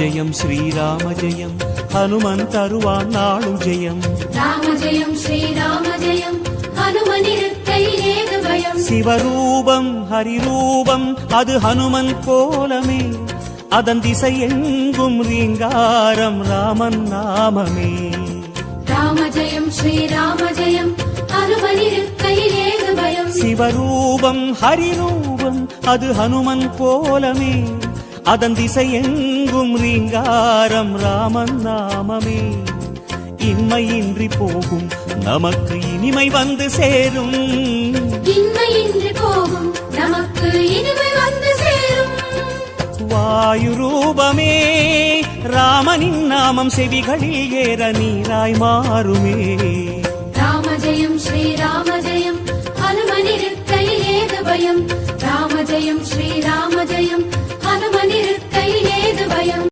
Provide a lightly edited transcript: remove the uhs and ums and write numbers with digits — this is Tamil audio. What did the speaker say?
ஜெயம் ஸ்ரீராம ஜெயம் ஹனுமன் தருவான் நாளும் ஜெயம். ராம ஜெயம் ஸ்ரீராம ஜெயம் ஹனுமன் இருக்கையில் ஏது பயம். சிவரூபம் ஹரிரூபம் அது ஹனுமன் கோலமே, அதன் திசை எங்கும் ரீங்காரம் ராமன் நாமமே. ராம ஜெயம் ஸ்ரீராம ஜெயம் ஹனுமன் இருக்கையில் ஏது பயம். சிவரூபம் ஹரிரூபம் அது ஹனுமன் கோலமே, அதன் திசை எங்கும் ரீங்காரம் ராமன் நாமமே. இன்மையின்றி போகும் நமக்கு இனிமை வந்து சேரும், இன்மையின்றி போகும் நமக்கு இனிமை வந்து சேரும். வாயு ரூபமே ராமனின் நாமம் செவிகளில் ஏற நீராய் மாறுமே. ராம ஜெயம் ஸ்ரீராம ஜெயம் ஹனுமன் இருக்கையில் ஏது பயம். ராம ஜெயம் ஸ்ரீராம